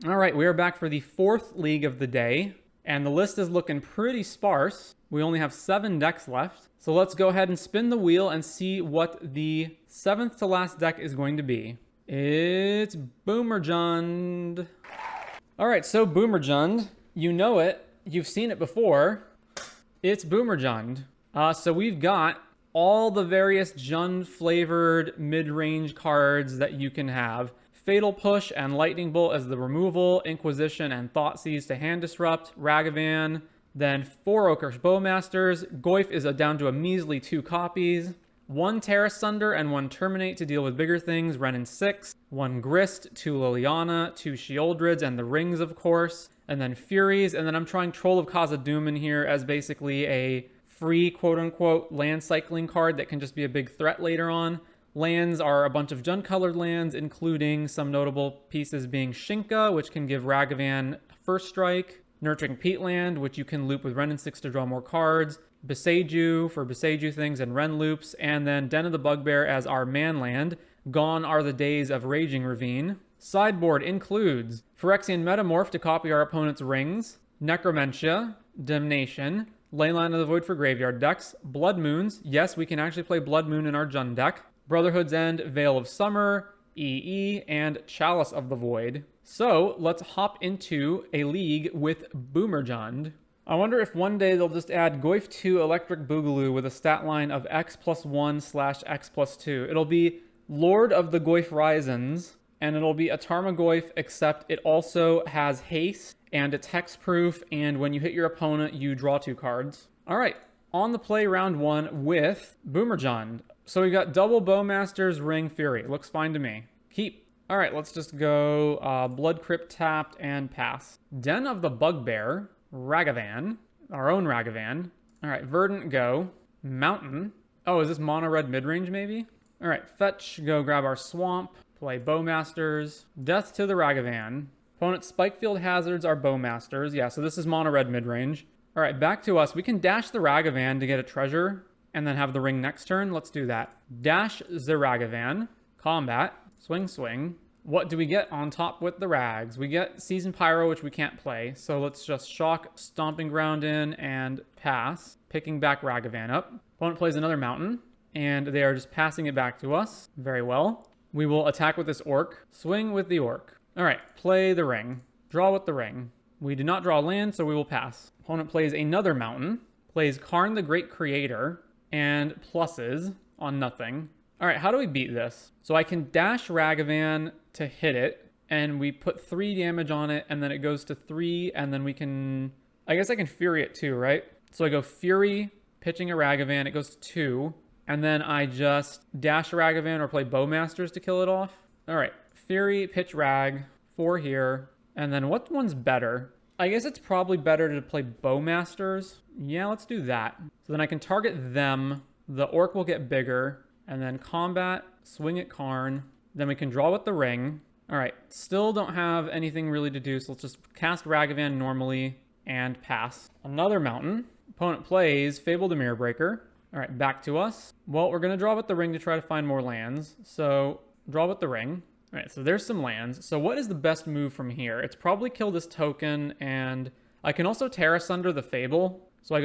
All right, we are back for the fourth league of the day, and the list is looking pretty sparse. We only have 7 decks left. So let's go ahead and spin the wheel and see what the 7th to last deck is going to be. It's Boomerjund. All right, so Boomerjund, you know it. You've seen it before. It's Boomerjund. So we've got all the various Jund-flavored mid-range cards that you can have. Fatal Push and Lightning Bolt as the removal, Inquisition and Thoughtseize to hand disrupt, Ragavan, then 4 Oakish Bowmasters. Goyf is down to a measly 2 copies. 1 Terra Sunder and 1 Terminate to deal with bigger things, Renin 6. 1 Grist, 2 Liliana, 2 Sheoldreds, and the Rings, of course. And then Furies, and then I'm trying Troll of Khazad-dûm in here as basically a free, quote-unquote, land cycling card that can just be a big threat later on. Lands are a bunch of Jund-colored lands, including some notable pieces being Shinka, which can give Ragavan first strike. Nurturing Peatland, which you can loop with Renin 6 to draw more cards. Beseiju for Beseiju things and Ren loops. And then Den of the Bugbear as our man land. Gone are the days of Raging Ravine. Sideboard includes Phyrexian Metamorph to copy our opponent's rings. Necromentia, Damnation, Leyline of the Void for graveyard decks. Blood Moons, yes, we can actually play Blood Moon in our Jund deck. Brotherhood's End, Veil of Summer, EE, and Chalice of the Void. So let's hop into a league with Boomerjund. I wonder if one day they'll just add Goyf 2 Electric Boogaloo with a stat line of X+1/X+2. It'll be Lord of the Goyf Risens, and it'll be a Tarmogoyf, except it also has haste, and it's hexproof, and when you hit your opponent, you draw 2 cards. All right, on the play round 1 with Boomerjund. So we got double Bowmasters, Ring, Fury. Looks fine to me. Keep. All right, let's just go Blood Crypt tapped and pass. Den of the Bugbear, Ragavan, our own Ragavan. All right, Verdant, go. Mountain. Oh, is this mono red midrange maybe? All right, fetch, go grab our Swamp. Play Bowmasters. Death to the Ragavan. Opponent's Spikefield Hazards are Bowmasters. Yeah, so this is mono red midrange. All right, back to us. We can dash the Ragavan to get a treasure and then have the ring next turn. Let's do that. Dash the Ragavan. Combat. Swing, swing. What do we get on top with the Rags? We get Season Pyro, which we can't play. So let's just shock Stomping Ground in and pass. Picking back Ragavan up. Opponent plays another Mountain, and they are just passing it back to us. Very well. We will attack with this Orc. Swing with the Orc. All right, play the Ring. Draw with the Ring. We do not draw land, so we will pass. Opponent plays another Mountain. Plays Karn the Great Creator, and pluses on nothing. All right, how do we beat this? So I can dash Ragavan to hit it, and we put 3 damage on it, and then it goes to 3, and then we can... I guess I can Fury it too, right? So I go Fury, pitching a Ragavan, it goes to 2, and then I just dash Ragavan or play Bowmasters to kill it off. All right, Fury, pitch Rag, 4 here, and then what one's better? I guess it's probably better to play Bowmasters. Yeah, let's do that. So then I can target them, the Orc will get bigger, and then combat, swing at Karn. Then we can draw with the Ring. All right, still don't have anything really to do, so let's just cast Ragavan normally and pass. Another Mountain. Opponent plays Fabled Mirror Breaker. All right, back to us. Well, we're going to draw with the Ring to try to find more lands. So draw with the Ring. All right, so there's some lands. So what is the best move from here? It's probably kill this token, and I can also Terra Sunder the Fable. So I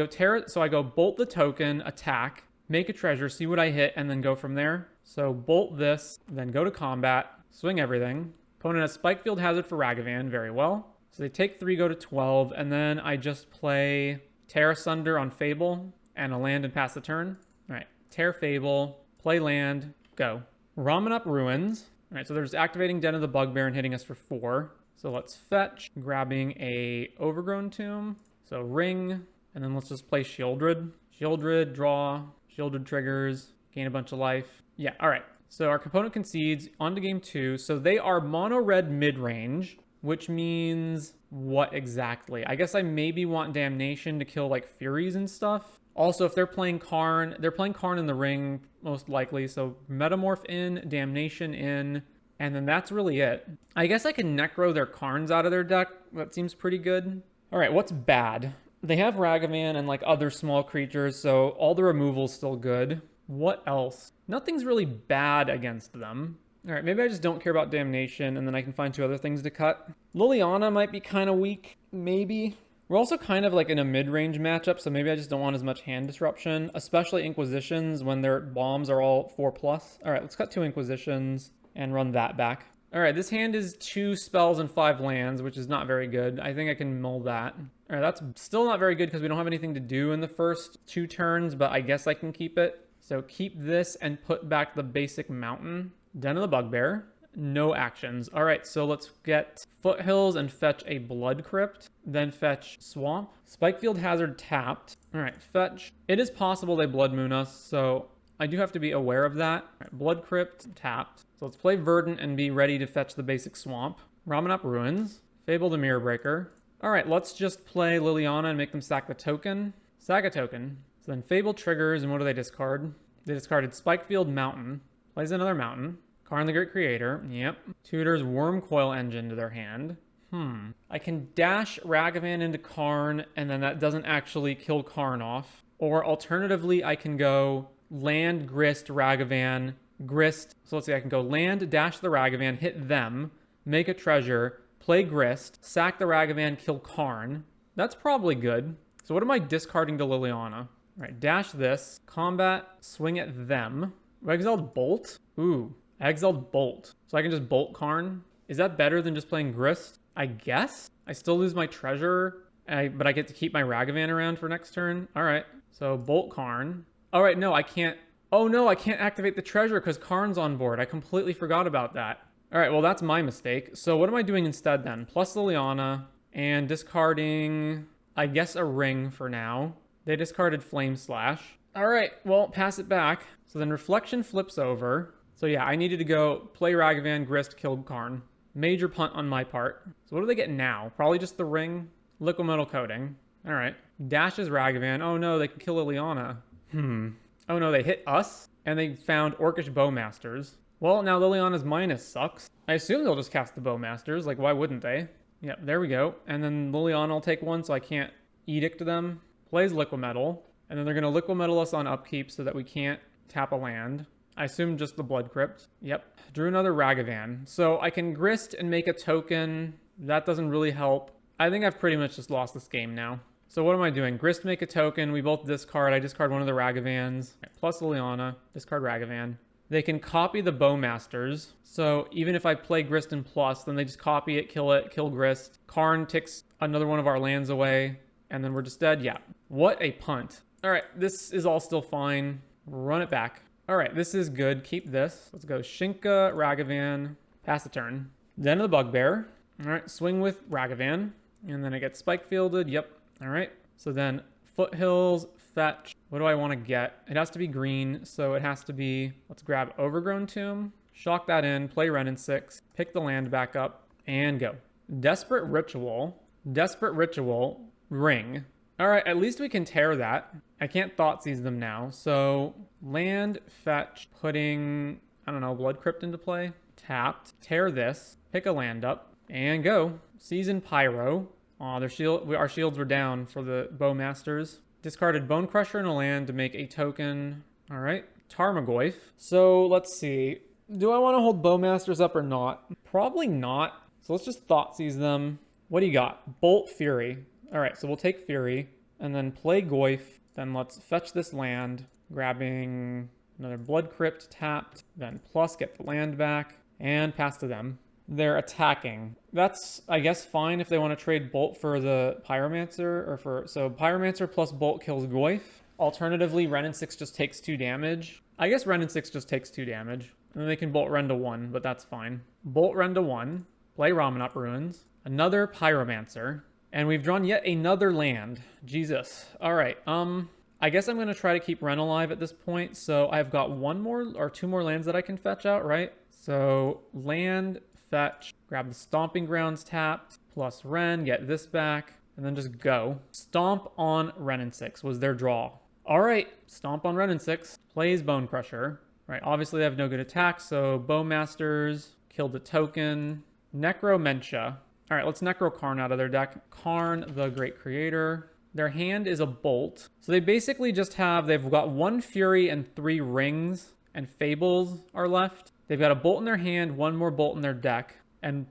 go Bolt the token, attack, make a treasure, see what I hit, and then go from there. So bolt this, then go to combat, swing everything. Opponent has Spikefield Hazard for Ragavan, very well. So they take 3, go to 12, and then I just play Terra Sunder on Fable, and a land and pass the turn. All right, Tear Fable, play land, go. Ramen Up Ruins. All right, so there's activating Den of the Bugbear and hitting us for 4. So let's fetch, grabbing a Overgrown Tomb. So ring, and then let's just play Sheoldred. Sheoldred, draw, Sheoldred triggers, gain a bunch of life. Yeah, all right. So our opponent concedes on to game 2. So they are mono red mid-range, which means what exactly? I guess I maybe want Damnation to kill like Furies and stuff. Also, if they're playing Karn in the Ring, most likely. So Metamorph in, Damnation in, and then that's really it. I guess I can Necro their Karns out of their deck. That seems pretty good. All right, what's bad? They have Ragavan and like other small creatures, so all the removal's still good. What else? Nothing's really bad against them. All right, maybe I just don't care about Damnation, and then I can find 2 other things to cut. Liliana might be kind of weak, maybe. We're also kind of like in a mid-range matchup, so maybe I just don't want as much hand disruption, especially Inquisitions when their bombs are all 4+. All right, let's cut 2 Inquisitions and run that back. All right, this hand is 2 spells and 5 lands, which is not very good. I think I can mull that. All right, that's still not very good because we don't have anything to do in the first 2 turns, but I guess I can keep it. So keep this and put back the basic mountain. Den of the Bugbear. No actions. All right, so let's get Foothills and fetch a Blood Crypt. Then fetch Swamp. Spikefield Hazard tapped. All right, fetch. It is possible they Blood Moon us, so I do have to be aware of that. All right, Blood Crypt tapped. So let's play Verdant and be ready to fetch the basic Swamp. Ramunap Ruins. Fable the Mirror Breaker. All right, let's just play Liliana and make them sack the token. Saga token. So then Fable triggers, and what do they discard? They discarded Spikefield Mountain. Plays another Mountain. Karn the Great Creator. Yep. Tutors Worm Coil Engine to their hand. I can dash Ragavan into Karn, and then that doesn't actually kill Karn off. Or alternatively, I can go land, Grist, Ragavan, Grist. So let's see, I can go land, dash the Ragavan, hit them, make a treasure, play Grist, sack the Ragavan, kill Karn. That's probably good. So what am I discarding to Liliana? All right, dash this, combat, swing at them. Exiled Bolt? Ooh, exiled Bolt. So I can just Bolt Karn. Is that better than just playing Grist? I guess. I still lose my treasure, but I get to keep my Ragavan around for next turn. All right, so Bolt Karn. All right, no, I can't. Oh no, I can't activate the treasure because Karn's on board. I completely forgot about that. All right, well, that's my mistake. So what am I doing instead then? Plus Liliana and discarding, I guess, a ring for now. They discarded Flame Slash. All right, well, pass it back. So then Reflection flips over. So yeah, I needed to go play Ragavan, Grist, kill Karn. Major punt on my part. So what do they get now? Probably just the ring. Liquid Metal Coating. All right. Dashes Ragavan. Oh no, they can kill Liliana. Oh no, they hit us, and they found Orcish Bowmasters. Well, now Liliana's minus sucks. I assume they'll just cast the Bowmasters. Like, why wouldn't they? Yep, there we go. And then Liliana will take one, so I can't Edict them. Plays Liquid Metal. And then they're going to Liquid Metal us on upkeep so that we can't tap a land. I assume just the Blood Crypt. Yep. Drew another Ragavan. So I can Grist and make a token. That doesn't really help. I think I've pretty much just lost this game now. So what am I doing? Grist, make a token. We both discard. I discard one of the Ragavans. Plus Liliana. Discard Ragavan. They can copy the Bowmasters. So even if I play Grist and plus, then they just copy it, kill Grist. Karn takes another one of our lands away. And then we're just dead. Yeah. What a punt. All right. This is all still fine. Run it back. All right. This is good. Keep this. Let's go Shinka, Ragavan. Pass the turn. Den of the Bugbear. All right. Swing with Ragavan. And then I get Spike Fielded. Yep. All right. So then Foothills, fetch. What do I want to get? It has to be green. So it has to be, let's grab Overgrown Tomb. Shock that in. Play Ren in 6. Pick the land back up. And go. Desperate Ritual. Desperate Ritual. Ring. All right. At least we can tear that. I can't Thoughtseize them now. So land, fetch, putting, I don't know, Blood Crypt into play. Tapped. Tear this. Pick a land up. And go. Season Pyro. Aw, our shields were down for the Bowmasters. Discarded Bone Crusher in a land to make a token. All right. Tarmogoyf. So let's see. Do I want to hold Bowmasters up or not? Probably not. So let's just Thoughtseize them. What do you got? Bolt Fury. All right. So we'll take Fury and then play Goyf. Then let's fetch this land. Grabbing another Blood Crypt tapped. Then plus get the land back and pass to them. They're attacking. That's, I guess, fine if they want to trade Bolt for the Pyromancer, or for, so Pyromancer plus Bolt kills Goyf. Alternatively, Ren in 6 just takes 2 damage. I guess Ren in 6 just takes 2 damage. And then they can Bolt Ren to 1, but that's fine. Bolt Ren to 1. Play Ramunap Ruins. Another Pyromancer. And we've drawn yet another land. Jesus. All right. I guess I'm going to try to keep Ren alive at this point. So I've got 1 more or 2 more lands that I can fetch out, right? So land, fetch, grab the Stomping Grounds tapped, plus Ren, get this back, and then just go. Stomp on Ren in 6 was their draw. All right, Stomp on Ren in 6, plays Bone Crusher. Right, obviously they have no good attacks, so Bowmasters, killed a token. Necromentia. All right, let's Necro Karn out of their deck. Karn, the Great Creator. Their hand is a Bolt. So they basically just have, they've got 1 Fury and 3 Rings, and Fables are left. They've got a bolt in their hand, one more bolt in their deck, and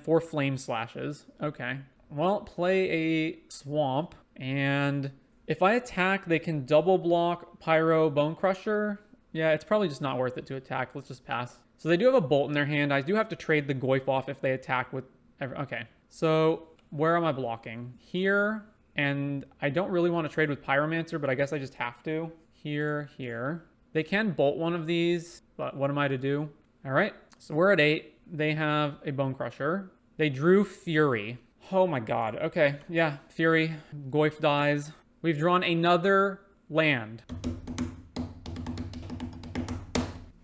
4 flame slashes. Okay. Well, play a swamp, and if I attack, they can double block Pyro Bone Crusher. Yeah, it's probably just not worth it to attack. Let's just pass. So they do have a bolt in their hand. I do have to trade the Goyf off if they attack with... Okay. So where am I blocking? Here, and I don't really want to trade with Pyromancer, but I guess I just have to. Here, here. They can bolt one of these, but what am I to do? All right, so we're at 8. They have a Bone Crusher. They drew Fury. Oh my god. Okay, yeah, Fury. Goyf dies. We've drawn another land.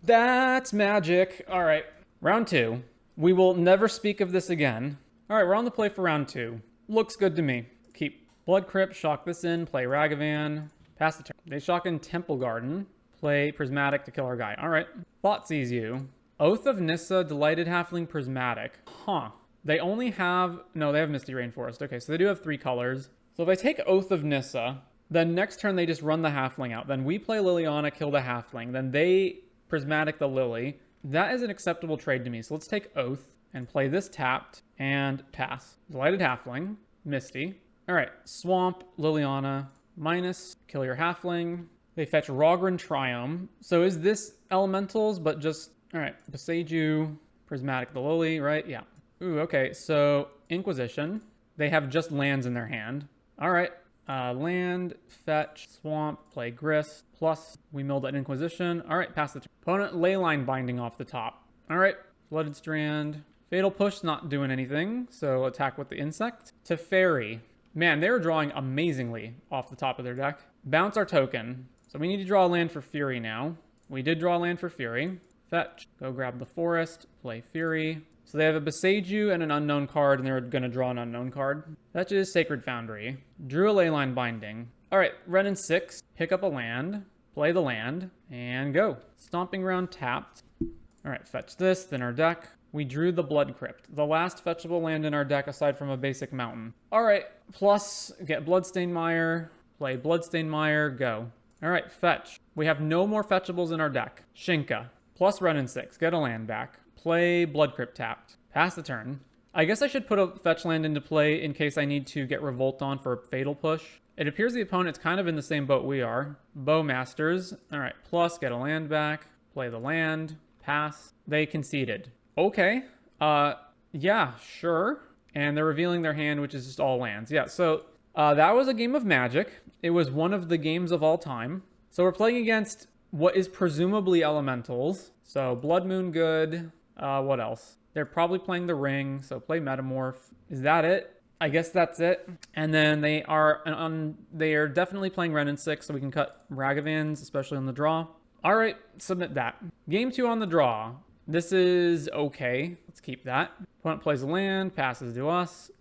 That's magic. All right, round 2. We will never speak of this again. All right, we're on the play for round 2. Looks good to me. Keep Blood Crypt, shock this in, play Ragavan, pass the turn. They shock in Temple Garden, play Prismatic to kill our guy. All right, Thought sees you. Oath of Nissa, Delighted Halfling, Prismatic. Huh. They only have... No, they have Misty Rainforest. Okay, so they do have 3 colors. So if I take Oath of Nissa, then next turn they just run the Halfling out. Then we play Liliana, kill the Halfling. Then they Prismatic the Lily. That is an acceptable trade to me. So let's take Oath and play this tapped and pass. Delighted Halfling, Misty. All right, Swamp, Liliana, minus, kill your Halfling. They fetch Rogran Triome. So is this Elementals, but just... All right, Beseiju, Prismatic the Lily, right? Yeah. Ooh, okay, so Inquisition. They have just lands in their hand. All right, land, fetch, swamp, play Grist, plus we milled an Inquisition. All right, pass the turn. Opponent Leyline Binding off the top. All right, Flooded Strand. Fatal Push, not doing anything, so attack with the Insect. Teferi. Man, they're drawing amazingly off the top of their deck. Bounce our token. So we need to draw a land for Fury now. We did draw a land for Fury. Fetch, go grab the forest, play Fury. So they have a Beseiju and an unknown card, and they're going to draw an unknown card. Fetch is Sacred Foundry. Drew a Leyline Binding. All right, Red and 6, pick up a land, play the land, and go. Stomping Ground tapped. All right, fetch this, then our deck. We drew the Blood Crypt, the last fetchable land in our deck aside from a basic mountain. All right, plus get Bloodstained Mire, play Bloodstained Mire, go. All right, fetch. We have no more fetchables in our deck. Shinka. Plus Red and 6, get a land back. Play Blood Crypt tapped. Pass the turn. I guess I should put a fetch land into play in case I need to get Revolt on for Fatal Push. It appears the opponent's kind of in the same boat we are. Bowmasters. All right, plus get a land back. Play the land. Pass. They conceded. Okay. Yeah, sure. And they're revealing their hand, which is just all lands. Yeah, so that was a game of Magic. It was one of the games of all time. So we're playing against what is presumably Elementals. So Blood Moon good. What else? They're probably playing the Ring, so play Metamorph. Is that it? I guess that's it. And then they are definitely playing Ren and 6, so we can cut Ragavans, especially on the draw. All right, submit that. Game 2 on the draw. This is okay. Let's keep that. Opponent plays a land, passes to us.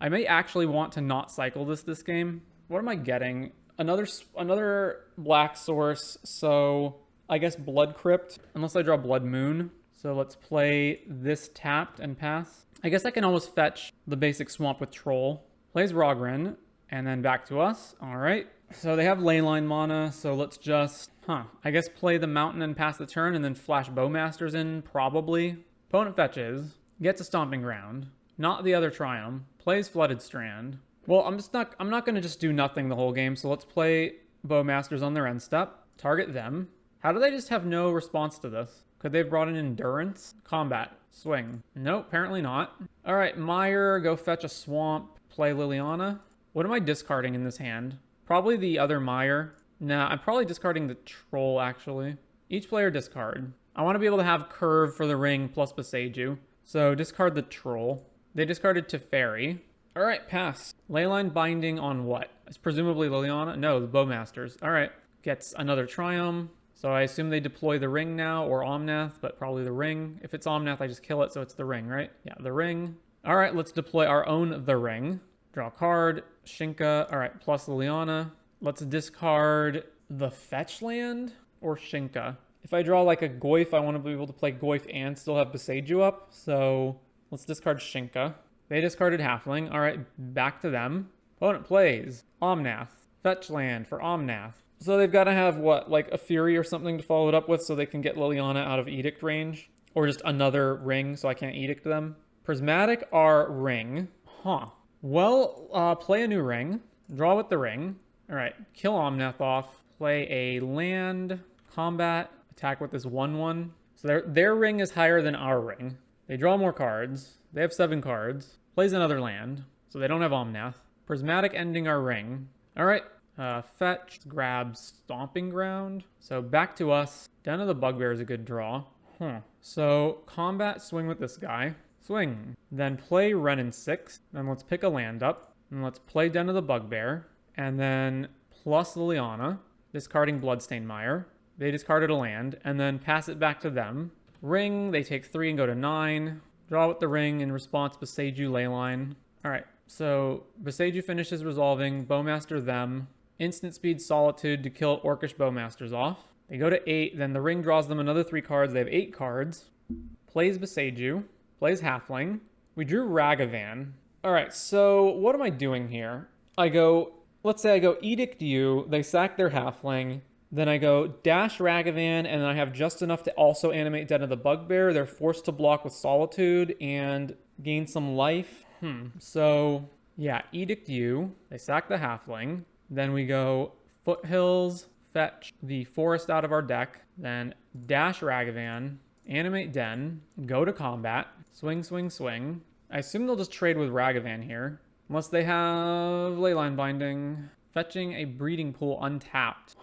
I may actually want to not cycle this game. What am I getting? Another black source, so I guess Blood Crypt, unless I draw Blood Moon. So let's play this tapped and pass. I guess I can almost fetch the basic swamp with Troll. Plays Rogran, and then back to us. All right. So they have Leyline mana, so let's just, I guess play the mountain and pass the turn, and then flash Bowmasters in, probably. Opponent fetches, gets a Stomping Ground, not the other Triumph, plays Flooded Strand. Well, I'm not going to just do nothing the whole game, so let's play Bowmasters on their end step, target them. How do they just have no response to this? Could they have brought in Endurance? Combat. Swing. Nope, apparently not. All right, Mire, go fetch a swamp, play Liliana. What am I discarding in this hand? Probably the other Mire. Nah, I'm probably discarding the Troll, actually. Each player discard. I want to be able to have Curve for the Ring plus Beseiju. So discard the Troll. They discarded Teferi. All right, pass. Leyline Binding on what? It's presumably Liliana? No, the Bowmasters. All right. Gets another Triumph. So I assume they deploy the Ring now, or Omnath, but probably the Ring. If it's Omnath, I just kill it, so it's the Ring, right? Yeah, the Ring. All right, let's deploy our own The Ring. Draw a card. Shinka. All right, plus Liliana. Let's discard the Fetch land or Shinka. If I draw like a Goyf, I want to be able to play Goyf and still have Beseiju up. So let's discard Shinka. They discarded Halfling. All right, back to them. Opponent plays Omnath. Fetch land for Omnath. So they've got to have, what, like a Fury or something to follow it up with so they can get Liliana out of Edict range. Or just another ring so I can't Edict them. Prismatic are ring. Huh. Well, play a new ring. Draw with the ring. All right, kill Omnath off. Play a land. Combat. Attack with this 1/1. So their ring is higher than our ring. They draw more cards. They have 7 cards. Plays another land. So they don't have Omnath. Prismatic ending our ring. All right. Fetch. Grab Stomping Ground. So back to us. Den of the Bugbear is a good draw. So combat, swing with this guy. Swing. Then play Renin 6. Then let's pick a land up. And let's play Den of the Bugbear. And then plus Liliana. Discarding Bloodstained Mire. They discarded a land. And then pass it back to them. Ring. They take 3 and go to 9. Draw with the ring. In response, Boseiju Leyline. Alright. So Boseiju finishes resolving. Bowmaster them. Instant speed Solitude to kill Orcish Bowmasters off. They go to 8, then the ring draws them another 3 cards. They have 8 cards. Plays Boseiju. Plays Halfling. We drew Ragavan. Alright, so what am I doing here? Let's say I go Edict You, they sack their Halfling, then I go Dash Ragavan, and then I have just enough to also animate Den of the Bugbear. They're forced to block with Solitude and gain some life. So, yeah, Edict You, they sack the Halfling, then we go Foothills, fetch the forest out of our deck, then dash Ragavan, animate Den, go to combat, swing, swing, swing. I assume they'll just trade with Ragavan here, unless they have Leyline Binding. Fetching a Breeding Pool untapped.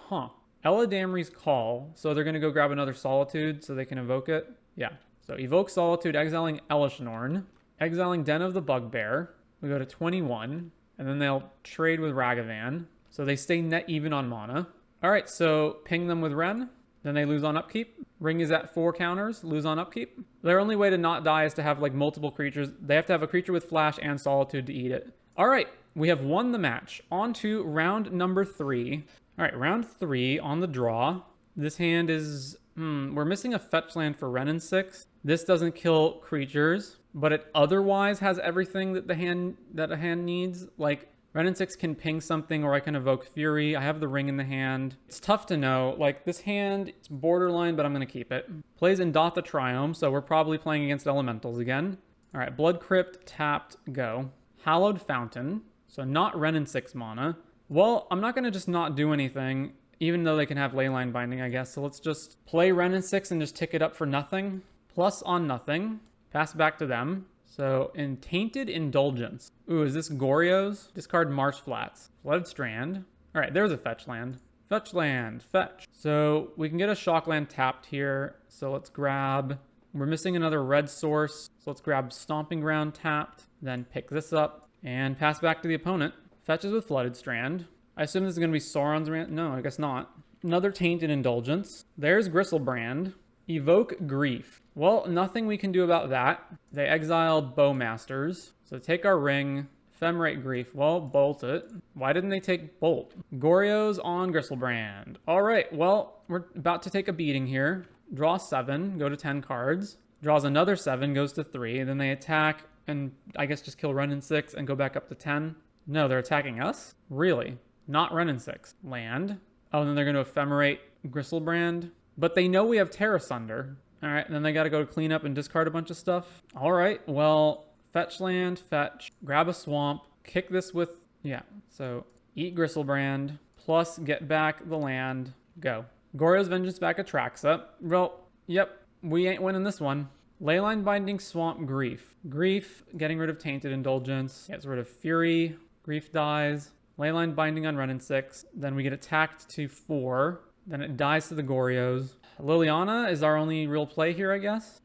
Ella Damri's Call, so they're going to go grab another Solitude so they can evoke it. Yeah, so evoke Solitude, exiling Elishnorn, exiling Den of the Bugbear. We go to 21, and then they'll trade with Ragavan, so they stay net even on mana. Alright, so ping them with Ren, then they lose on upkeep. Ring is at 4 counters, lose on upkeep. Their only way to not die is to have like multiple creatures. They have to have a creature with flash and Solitude to eat it. Alright, we have won the match. On to round number 3. Alright, round 3 on the draw. This hand is... we're missing a fetch land for Renin 6. This doesn't kill creatures, but it otherwise has everything that a hand needs. Like, Renin 6 can ping something, or I can evoke Fury. I have the ring in the hand. It's tough to know. Like, this hand, it's borderline, but I'm going to keep it. Plays Indotha Triome, so we're probably playing against elementals again. Alright, Blood Crypt, tapped, go. Hallowed Fountain, so not Renin 6 mana. Well, I'm not going to just not do anything, even though they can have Leyline Binding, I guess. So let's just play Renin 6 and just tick it up for nothing. Plus on nothing. Pass back to them. So, in Tainted Indulgence. Ooh, is this Goryo's? Discard Marsh Flats. Flooded Strand. Alright, there's a fetch land. Fetch land. Fetch. So, we can get a shock land tapped here. So, let's grab... We're missing another red source. So, let's grab Stomping Ground tapped. Then pick this up. And pass back to the opponent. Fetches with Flooded Strand. I assume this is going to be Sauron's... No, I guess not. Another Tainted Indulgence. There's Gristlebrand. Evoke Grief. Well, nothing we can do about that. They exiled Bowmasters. So take our ring. Ephemerate Grief. Well, bolt it. Why didn't they take Bolt? Goryo's on Gristlebrand. Alright, well, we're about to take a beating here. Draw 7, go to 10 cards. Draws another 7, goes to 3. Then they attack and I guess just kill Renin 6 and go back up to 10. No, they're attacking us? Really? Not Renin 6. Land. Oh, and then they're going to Ephemerate Gristlebrand. But they know we have Terra Sunder. Alright, and then they got to go to clean up and discard a bunch of stuff. Alright, well, fetch land, fetch, grab a swamp, kick this with, yeah, so eat Gristlebrand, plus get back the land, go. Goryo's Vengeance back Atraxa. Well, yep, we ain't winning this one. Leyline Binding, Swamp, Grief. Grief, getting rid of Tainted Indulgence, gets rid of Fury, Grief dies. Leyline Binding on Renin 6, then we get attacked to 4, then it dies to the Goryos. Liliana is our only real play here, I guess.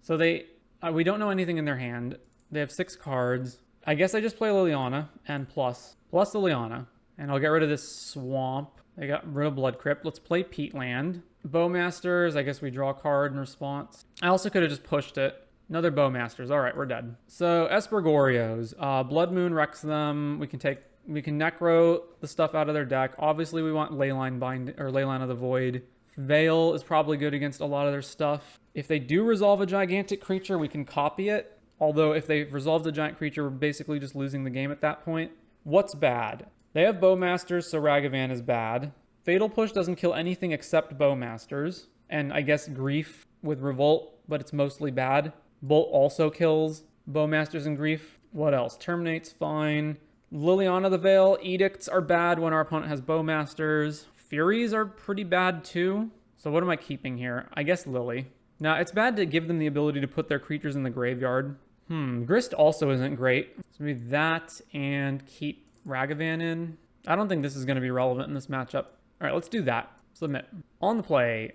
So we don't know anything in their hand. They have 6 cards. I guess I just play Liliana and plus Liliana. And I'll get rid of this swamp. They got rid of Blood Crypt. Let's play Peatland. Bowmasters, I guess we draw a card in response. I also could have just pushed it. Another Bowmasters. All right, we're dead. So Esper Goryos. Blood Moon wrecks them. We can Necro the stuff out of their deck. Obviously, we want Leyline Bind or Leyline of the Void. Veil is probably good against a lot of their stuff. If they do resolve a gigantic creature, we can copy it. Although if they've resolved a giant creature, we're basically just losing the game at that point. What's bad? They have Bowmasters, so Ragavan is bad. Fatal Push doesn't kill anything except Bowmasters. And I guess Grief with Revolt, but it's mostly bad. Bolt also kills Bowmasters and Grief. What else? Terminate's fine. Liliana the Veil. Edicts are bad when our opponent has Bowmasters. Furies are pretty bad too. So what am I keeping here? I guess Lily. Now, it's bad to give them the ability to put their creatures in the graveyard. Grist also isn't great. So maybe that and keep Ragavan in. I don't think this is going to be relevant in this matchup. All right, let's do that. Submit. On the play,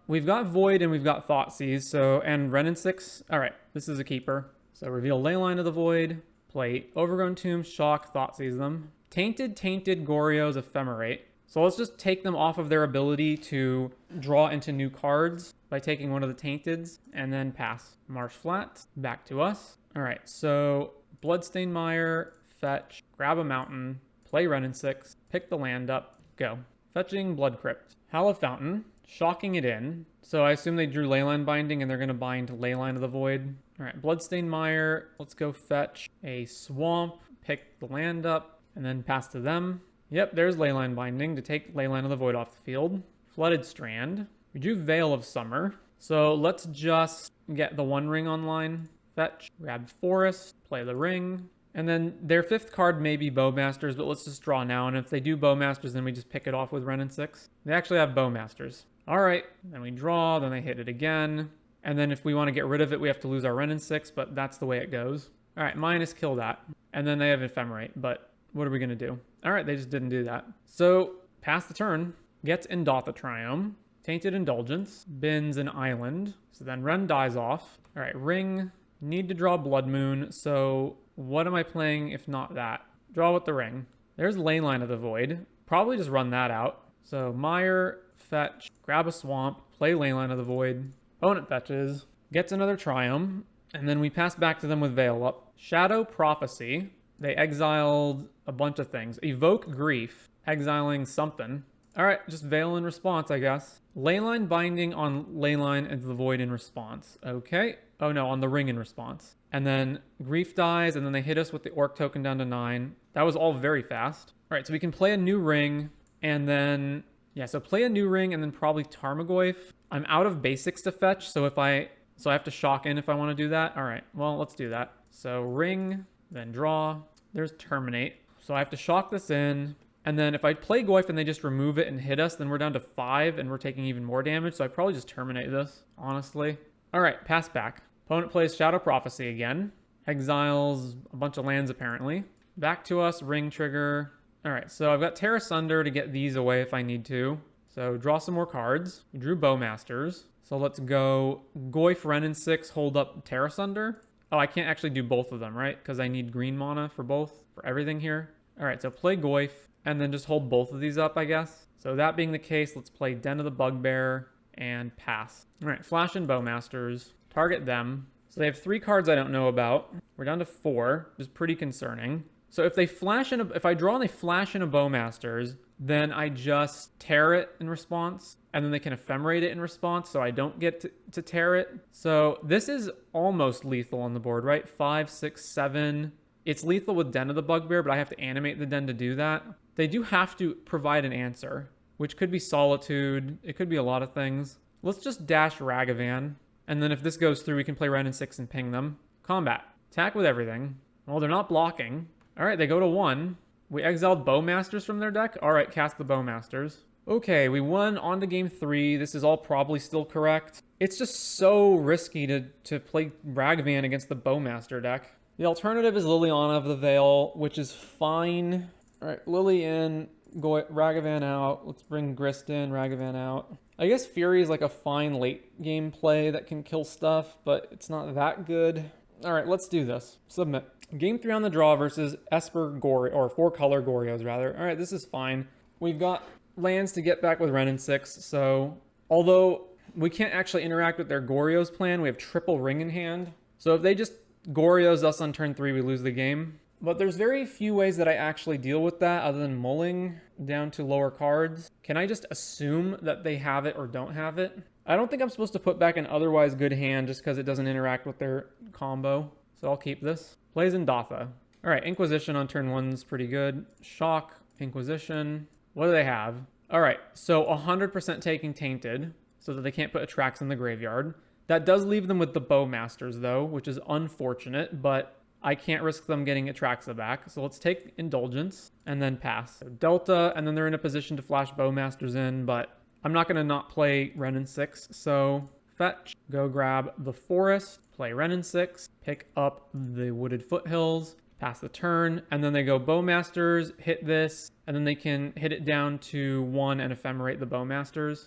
we've got Void and we've got Thoughtseize, so, and Renin 6. All right, this is a keeper. So reveal Leyline of the Void, play Overgrown Tomb, Shock, Thoughtseize them. Tainted Goryo's Ephemerate. So let's just take them off of their ability to draw into new cards by taking one of the Tainteds and then pass. Marsh Flat, back to us. All right, so Bloodstained Mire, fetch, grab a mountain, play Renin 6, pick the land up, go. Fetching Blood Crypt. Hallow Fountain, shocking it in. So I assume they drew Leyline Binding and they're going to bind Leyline of the Void. All right, Bloodstained Mire. Let's go fetch a Swamp, pick the land up, and then pass to them. Yep, there's Leyline Binding to take Leyline of the Void off the field. Flooded Strand. We drew Veil of Summer. So let's just get the One Ring online. Fetch, grab Forest, play the Ring. And then their fifth card may be Bowmasters, but let's just draw now. And if they do Bowmasters, then we just pick it off with Renin 6. They actually have Bowmasters. All right, then we draw, then they hit it again. And then if we want to get rid of it, we have to lose our Renin 6, but that's the way it goes. All right, minus kill that. And then they have Ephemerate, but what are we going to do? All right, they just didn't do that. So, pass the turn, gets Indotha Triome, Tainted Indulgence, bins an island. So then Ren dies off. All right, Ring, need to draw Blood Moon, so what am I playing if not that? Draw with the Ring. There's Leyline of the Void. Probably just run that out. So Mire, fetch, grab a Swamp, play Leyline of the Void. Opponent fetches, gets another Triome, and then we pass back to them with Veil up. Shadow Prophecy. They exiled a bunch of things. Evoke Grief, exiling something. All right, just Veil in response, I guess. Leyline Binding on Leyline into the Void in response. Okay. Oh no, on the Ring in response. And then Grief dies, and then they hit us with the Orc token down to 9. That was all very fast. All right, so we can play a new Ring, and then, yeah, so play a new Ring, and then probably Tarmogoyf. I'm out of basics to fetch, so I have to shock in if I want to do that. All right, well, let's do that. So Ring, then draw. There's Terminate. So I have to shock this in. And then if I play Goyf and they just remove it and hit us, then we're down to 5 and we're taking even more damage. So I probably just terminate this, honestly. All right, pass back. Opponent plays Shadow Prophecy again. Exiles a bunch of lands, apparently. Back to us, Ring trigger. All right, so I've got Terra Sunder to get these away if I need to. So draw some more cards. We drew Bowmasters. So let's go Goyf, Renin 6, hold up Terra Sunder. Oh, I can't actually do both of them, right? Because I need green mana for both, for everything here. All right, so play Goyf, and then just hold both of these up, I guess. So that being the case, let's play Den of the Bugbear and pass. All right, Flash and Bowmasters. Target them. So they have 3 cards I don't know about. We're down to 4, which is pretty concerning. So if they flash in if I draw and they flash in a Bowmasters, then I just tear it in response, and then they can ephemerate it in response, so I don't get to tear it. So this is almost lethal on the board, right? 5, 6, 7. It's lethal with Den of the Bugbear, but I have to animate the Den to do that. They do have to provide an answer, which could be Solitude. It could be a lot of things. Let's just dash Ragavan, and then if this goes through, we can play Renin 6 and ping them. Combat. Attack with everything. Well, they're not blocking. All right, they go to 1. We exiled Bowmasters from their deck. All right, cast the Bowmasters. Okay, we won on to game 3. This is all probably still correct. It's just so risky to play Ragavan against the Bowmaster deck. The alternative is Liliana of the Veil, which is fine. All right, Lily in, Ragavan out. Let's bring Grist in, Ragavan out. I guess Fury is like a fine late game play that can kill stuff, but it's not that good. All right, let's do this. Submit. Game 3 on the draw versus Esper Goryo, or 4-color Goryos rather. All right, this is fine. We've got lands to get back with Renin 6, so although we can't actually interact with their Goryos plan, we have triple Ring in hand. So if they just Goryos us on turn 3, we lose the game. But there's very few ways that I actually deal with that other than mulling down to lower cards. Can I just assume that they have it or don't have it? I don't think I'm supposed to put back an otherwise good hand just because it doesn't interact with their combo. So I'll keep this. Plays Indotha. All right, Inquisition on turn 1 is pretty good. Shock, Inquisition. What do they have? All right, so 100% taking Tainted so that they can't put Attracts in the graveyard. That does leave them with the Bowmasters, though, which is unfortunate, but I can't risk them getting Atraxa back. So let's take Indulgence and then pass. So Delta, and then they're in a position to flash Bowmasters in, but I'm not going to not play Renin 6. So fetch, go grab the Forest, play Renin 6, pick up the Wooded Foothills, pass the turn, and then they go Bowmasters, hit this, and then they can hit it down to 1 and Ephemerate the Bowmasters.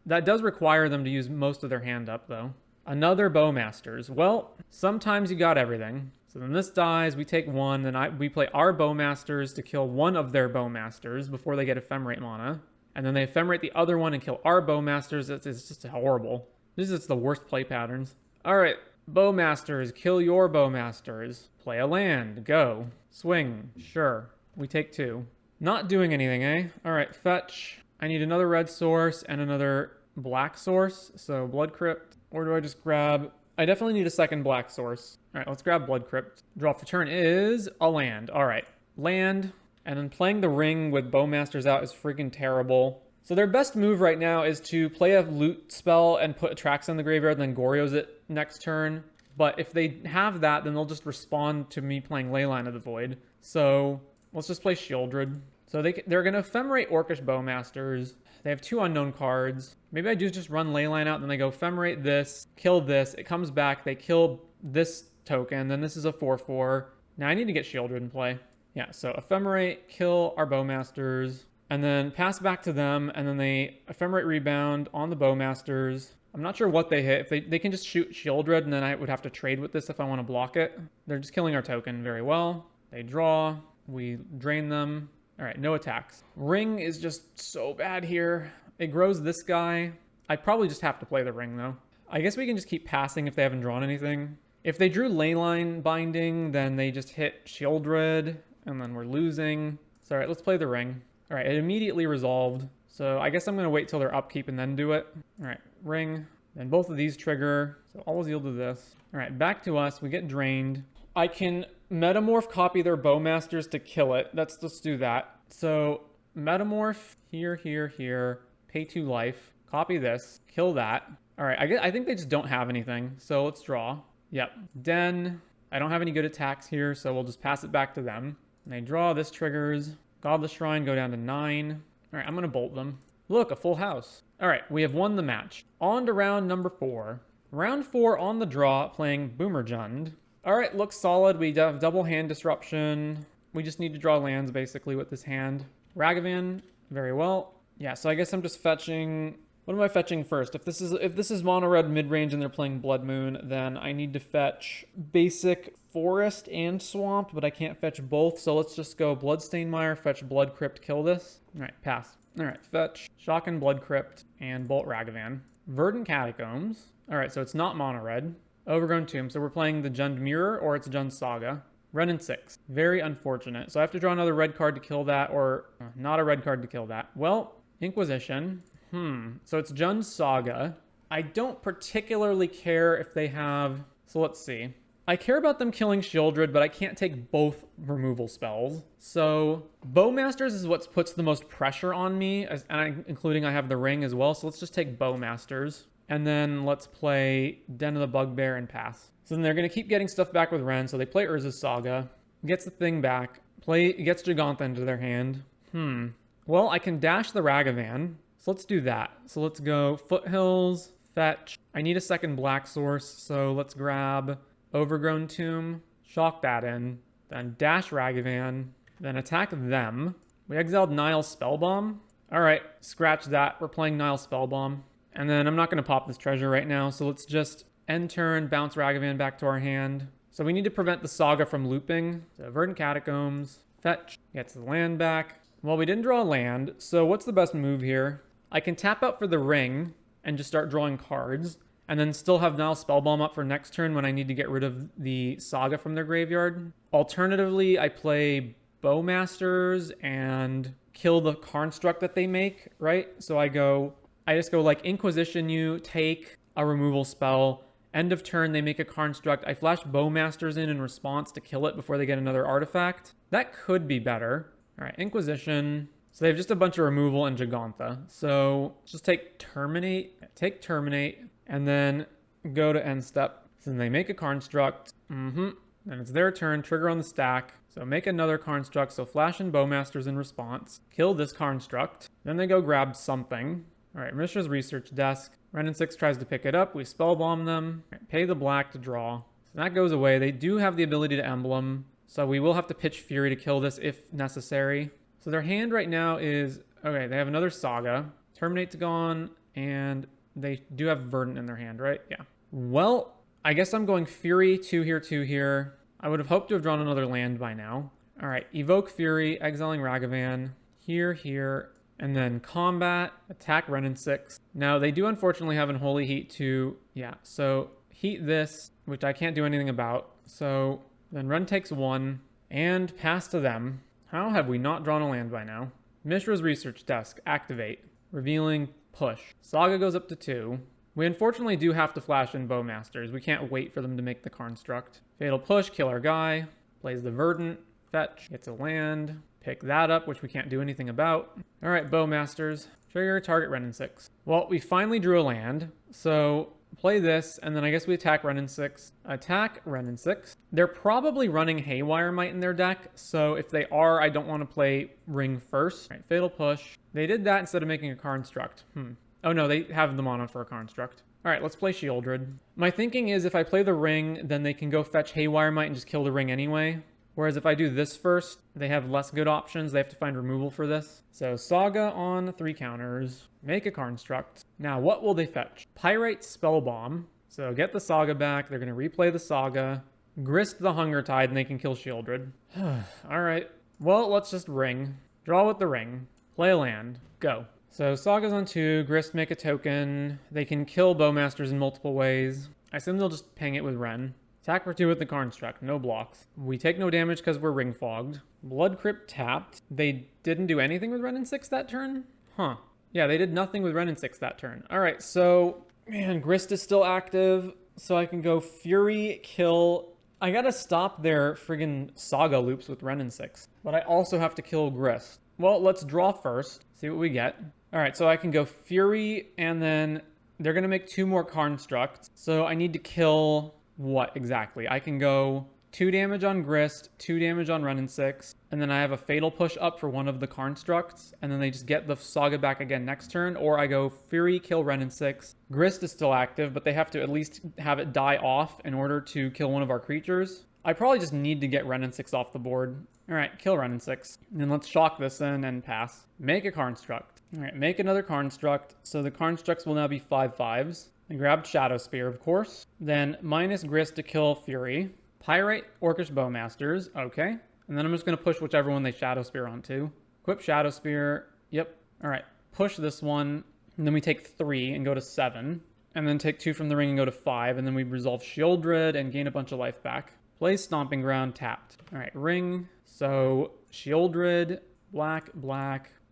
That does require them to use most of their hand up, though. Another Bowmasters. Well, sometimes you got everything. So then this dies, we take 1, then we play our Bowmasters to kill one of their Bowmasters before they get Ephemerate mana. And then they Ephemerate the other one and kill our Bowmasters. It's just horrible. This is the worst play patterns. All right, Bowmasters, kill your Bowmasters. Play a land, go. Swing, sure. We take 2. Not doing anything, eh? All right, fetch. I need another red source and another black source. So Blood Crypt, or do I just grab... I definitely need a second black source. All right, let's grab Blood Crypt. Draw off the turn is a land. All right, land. And then playing the ring with Bowmasters out is freaking terrible. So their best move right now is to play a loot spell and put Atraxa in the graveyard, and then Goryo's it next turn. But if they have that, then they'll just respond to me playing Leyline of the Void. So let's just play Shieldred. So they're going to Ephemerate Orcish Bowmasters. They have 2 unknown cards. Maybe I do just run Leyline out, then they go Ephemerate this, kill this. It comes back, they kill this token, then this is a 4/4. Now I need to get Shieldred in play. Yeah, so Ephemerate, kill our Bowmasters, and then pass back to them, and then they Ephemerate Rebound on the Bowmasters. I'm not sure what they hit. If they can just shoot Shieldred, and then I would have to trade with this if I want to block it. They're just killing our token very well. They draw, we drain them. All right, no attacks. Ring is just so bad here. It grows this guy. I'd probably just have to play the ring, though. I guess we can just keep passing if they haven't drawn anything. If they drew Leyline Binding, then they just hit Shieldred, and then we're losing. So, all right, let's play the ring. All right, it immediately resolved. So I guess I'm going to wait till their upkeep and then do it. All right, ring. Then both of these trigger. So always yield to this. All right, back to us. We get drained. I can Metamorph copy their Bowmasters to kill it. Let's do that. So Metamorph here, here, here. Pay 2 life. Copy this. Kill that. All right, I think they just don't have anything. So let's draw. Yep. Den. I don't have any good attacks here, so we'll just pass it back to them. And they draw. This triggers. Godless Shrine, go down to 9. All right, I'm going to bolt them. Look, a full house. All right, we have won the match. On to round number 4. Round 4 on the draw, playing Boomerjund. All right, looks solid. We have double hand disruption. We just need to draw lands, basically, with this hand. Ragavan, very well. Yeah, so I guess I'm just fetching... What am I fetching first? If this is mono red mid-range and they're playing Blood Moon, then I need to fetch basic Forest and Swamp, but I can't fetch both, so let's just go Bloodstained Mire, fetch Blood Crypt, kill this. All right, pass. All right, fetch Shock and Blood Crypt, and Bolt Ragavan. Verdant Catacombs. All right, so it's not mono red. Overgrown Tomb. So we're playing the Jund Mirror or it's Jund Saga. Renin 6. Very unfortunate. So I have to draw another red card to kill that, or not a red card to kill that. Well, Inquisition. So it's Jund Saga. I don't particularly care if they have... So let's see. I care about them killing Shieldred, but I can't take both removal spells. So Bowmasters is what puts the most pressure on me, including I have the ring as well. So let's just take Bowmasters. And then let's play Den of the Bugbear and pass. So then they're going to keep getting stuff back with Ren. So they play Urza's Saga. Gets the thing back. Gets Gigantha into their hand. Well, I can dash the Ragavan. So let's do that. So let's go Foothills, fetch. I need a second black source. So let's grab Overgrown Tomb. Shock that in. Then dash Ragavan. Then attack them. We exiled Nile's Spellbomb. All right, scratch that. We're playing Nile's Spellbomb. And then I'm not going to pop this treasure right now, so let's just end turn, bounce Ragavan back to our hand. So we need to prevent the Saga from looping. So Verdant Catacombs, fetch, gets the land back. Well, we didn't draw a land, so what's the best move here? I can tap out for the ring and just start drawing cards, and then still have Nile's Spellbomb up for next turn when I need to get rid of the Saga from their graveyard. Alternatively, I play Bowmasters and kill the construct that they make, right? So I just go like Inquisition you, take a removal spell, end of turn they make a construct, I flash Bowmasters in response to kill it before they get another artifact. That could be better. All right, Inquisition, So they have just a bunch of removal and Gigantha. So just take Terminate, and then go to end step. So then they make a Construct. Then it's their turn, trigger on the stack. So make another Construct, so Flash and Bowmasters in response. Kill this Construct. Then they go grab something. All right, Mishra's Research Desk. Renin 6 tries to pick it up. We Spellbomb them. Right, pay the black to draw. So that goes away. They do have the ability to Emblem. So we will have to pitch Fury to kill this if necessary. So their hand right now is... Okay, they have another Saga. Terminate's gone, and they do have Verdant in their hand, right? Yeah. Well, I guess I'm going Fury, 2 here, 2 here. I would have hoped to have drawn another land by now. All right, Evoke Fury, exiling Ragavan. Here, and then Combat, attack Renin 6. Now, they do unfortunately have Unholy Heat to... Yeah, so heat this, which I can't do anything about. So then Ren takes 1, and pass to them. How have we not drawn a land by now? Mishra's Research Desk, activate. Revealing, push. Saga goes up to 2. We unfortunately do have to flash in Bowmasters. We can't wait for them to make the Construct. Fatal Push, kill our guy. Plays the Verdant, fetch, gets a land. Pick that up, which we can't do anything about. All right, Bowmasters. Trigger, target Renin 6. Well, we finally drew a land. So play this, and then I guess we attack Renin 6. Attack Renin 6. They're probably running Haywire Might in their deck, so if they are, I don't want to play Ring first. All right, Fatal Push. They did that instead of making a Construct. Oh no, they have the mana for a Construct. All right, let's play Shieldred. My thinking is if I play the Ring, then they can go fetch Haywire Might and just kill the Ring anyway. Whereas if I do this first, they have less good options. They have to find removal for this. So Saga on 3 counters. Make a Construct. Now, what will they fetch? Pyrite Spellbomb. So get the Saga back. They're going to replay the Saga. Grist the Hunger Tide, and they can kill Shieldred. All right. Well, let's just Ring. Draw with the Ring. Play a land. Go. So Saga's on 2. Grist make a token. They can kill Bowmasters in multiple ways. I assume they'll just ping it with Ren. Attack for 2 with the Construct, no blocks. We take no damage because we're Ring Fogged. Blood Crypt tapped. They didn't do anything with Renin 6 that turn? Huh. Yeah, they did nothing with Renin 6 that turn. All right, so, man, Grist is still active, so I can go Fury, kill... I gotta stop their friggin' Saga loops with Renin 6, but I also have to kill Grist. Well, let's draw first, see what we get. All right, so I can go Fury, and then they're gonna make 2 more Constructs, so I need to kill... What exactly? I can go 2 damage on Grist, 2 damage on Renin 6, and then I have a Fatal Push up for one of the Constructs, and then they just get the Saga back again next turn, or I go Fury, kill Renin 6. Grist is still active, but they have to at least have it die off in order to kill one of our creatures. I probably just need to get Renin 6 off the board. All right, kill Renin 6. And let's shock this in and pass. Make a Construct. All right, make another Construct. So the Constructs will now be 5/5s. I grabbed Shadow Spear, of course. Then minus Grist to kill Fury. Pyrite Orcish Bowmasters. Okay. And then I'm just going to push whichever one they Shadow Spear onto. Equip Shadow Spear. Yep. All right. Push this one. And then we take 3 and go to 7. And then take 2 from the ring and go to 5. And then we resolve Shieldred and gain a bunch of life back. Play Stomping Ground tapped. All right. Ring. So Shieldred. Black.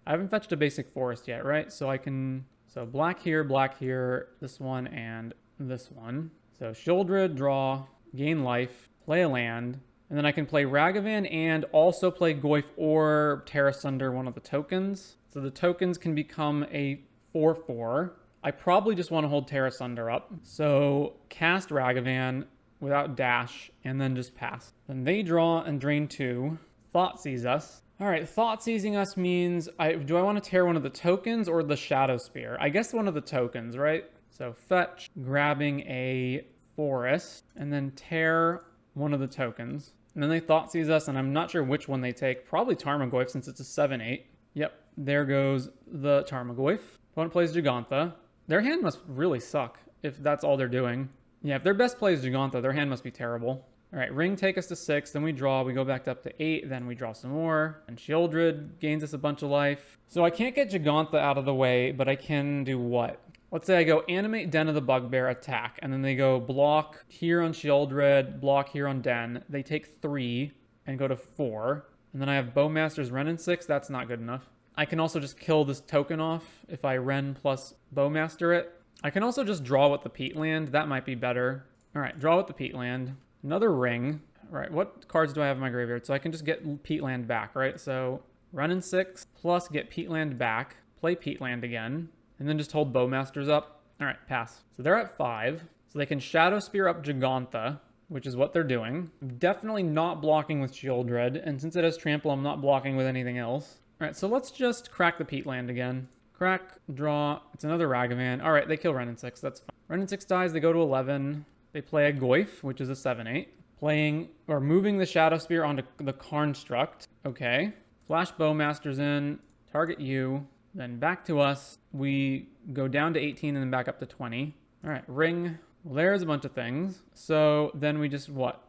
I haven't fetched a basic forest yet, right? So I can... So black here, this one, and this one. So Shieldred, draw, gain life, play a land, and then I can play Ragavan and also play Goyf or Terra Sunder, one of the tokens. So the tokens can become a 4/4. I probably just want to hold Terra Sunder up. So cast Ragavan without dash, and then just pass. Then they draw and drain 2. Thoughtseize us. All right, Thought Seizing us means, do I want to tear one of the tokens or the Shadow Spear? I guess one of the tokens, right? So fetch, grabbing a forest, and then tear one of the tokens. And then they Thought Seize us, and I'm not sure which one they take. Probably Tarmogoyf, since it's a 7/8. Yep, there goes the Tarmogoyf. Opponent plays Gigantha. Their hand must really suck if that's all they're doing. Yeah, if their best play is Gigantha, their hand must be terrible. All right, Ring take us to 6, then we draw, we go back up to 8, then we draw some more, and Shieldred gains us a bunch of life. So I can't get Gigantha out of the way, but I can do what? Let's say I go Animate Den of the Bugbear, attack, and then they go block here on Shieldred, block here on Den. They take 3 and go to 4, and then I have Bowmaster's Renin 6, that's not good enough. I can also just kill this token off if I Ren plus Bowmaster it. I can also just draw with the Peat Land, that might be better. All right, draw with the Peat Land. Another Ring. All right, what cards do I have in my graveyard? So I can just get Peat Land back, right? So Renin 6, plus get Peatland back, play Peatland again, and then just hold Bowmasters up. All right, pass. So they're at 5. So they can Shadow Spear up Giganta, which is what they're doing. Definitely not blocking with Shieldred, and since it has Trample, I'm not blocking with anything else. All right, so let's just crack the Peatland again. Crack, draw, it's another Ragavan. All right, they kill Renin 6, that's fine. Renin 6 dies, they go to 11. They play a Goyf, which is a 7/8. Playing, or moving the Shadow Spear onto the Construct. Okay. Flash Bowmasters in, target you, then back to us. We go down to 18 and then back up to 20. All right, ring. Well, there's a bunch of things. So then we just, what?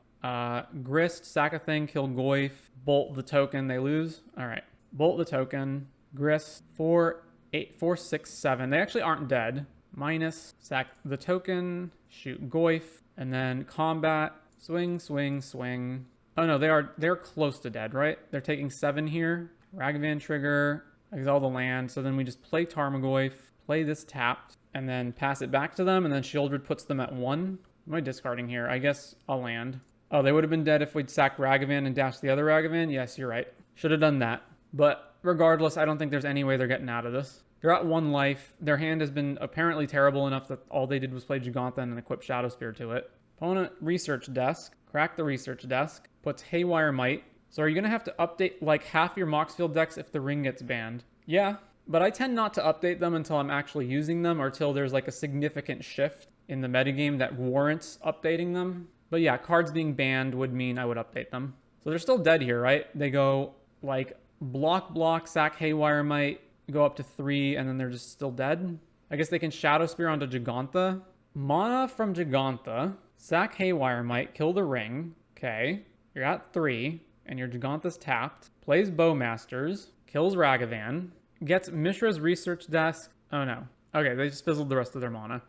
Grist, sack a thing, kill Goyf, bolt the token, they lose. All right, bolt the token, grist, 4, 8, 4, 6, 7. They actually aren't dead. Minus, sack the token, shoot Goyf, and then combat, swing, swing, swing. Oh no, they're close to dead, right? They're taking 7 here. Ragavan trigger, exile the land. So then we just play Tarmogoyf, play this tapped, and then pass it back to them, and then Shieldred puts them at 1. Am I discarding here? I guess I'll land. Oh, they would have been dead if we'd sacked Ragavan and dashed the other Ragavan? Yes, you're right. Should have done that. But regardless, I don't think there's any way they're getting out of this. They're at 1 life. Their hand has been apparently terrible enough that all they did was play Giganta and equip Shadow Spear to it. Opponent research desk. Crack the research desk. Puts Haywire Might. So are you going to have to update like half your Moxfield decks if the ring gets banned? Yeah, but I tend not to update them until I'm actually using them or till there's like a significant shift in the metagame that warrants updating them. But yeah, cards being banned would mean I would update them. So they're still dead here, right? They go like block, sack Haywire Might, go up to 3, and then they're just still dead. I guess they can Shadow Spear onto Giganta. Mana from Giganta, sack Haywire Might, kill the ring. Okay, you're at 3, and your Giganta's tapped. Plays Bowmasters, kills Ragavan, gets Mishra's research desk. Oh no. Okay, they just fizzled the rest of their mana.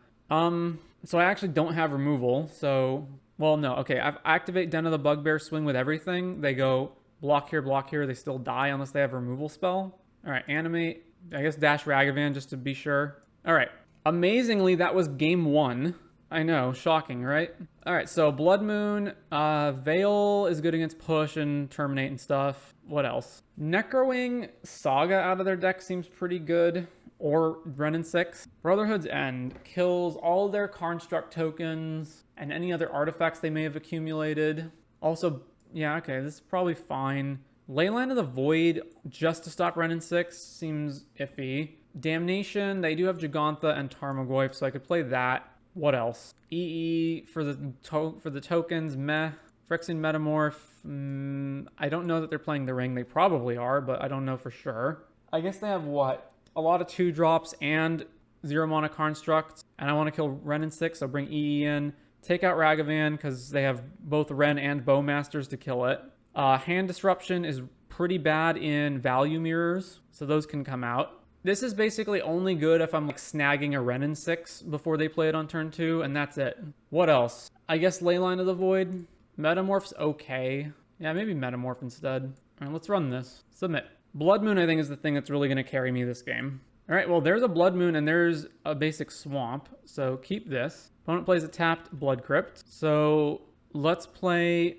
So I actually don't have removal, so... Well, no, okay, I activate Den of the Bugbear, swing with everything. They go block here, they still die unless they have a removal spell. All right, animate, I guess dash Ragavan just to be sure. All right, amazingly, that was game 1. I know, shocking, right? All right, so Blood Moon, Veil is good against push and terminate and stuff. What else? Necrowing Saga out of their deck seems pretty good. Or Renin 6. Brotherhood's End kills all their Construct tokens and any other artifacts they may have accumulated. Also, yeah, okay, this is probably fine. Leyline of the Void just to stop Renin 6 seems iffy. Damnation, they do have Giganta and Tarmogoyf, so I could play that. What else? EE for the tokens, meh. Phyrexian Metamorph, I don't know that they're playing the ring. They probably are, but I don't know for sure. I guess they have what? A lot of 2-drops and 0 mana constructs, and I want to kill Renin 6, so bring EE in. Take out Ragavan, because they have both Ren and Bowmasters to kill it. Hand Disruption is pretty bad in value mirrors, so those can come out. This is basically only good if I'm like snagging a Renin 6 before they play it on turn 2, and that's it. What else? I guess Leyline of the Void. Metamorph's okay. Yeah, maybe Metamorph instead. All right, let's run this. Submit. Blood Moon, I think, is the thing that's really going to carry me this game. All right, well, there's a Blood Moon and there's a basic Swamp, so keep this. Opponent plays a tapped Blood Crypt, so let's play,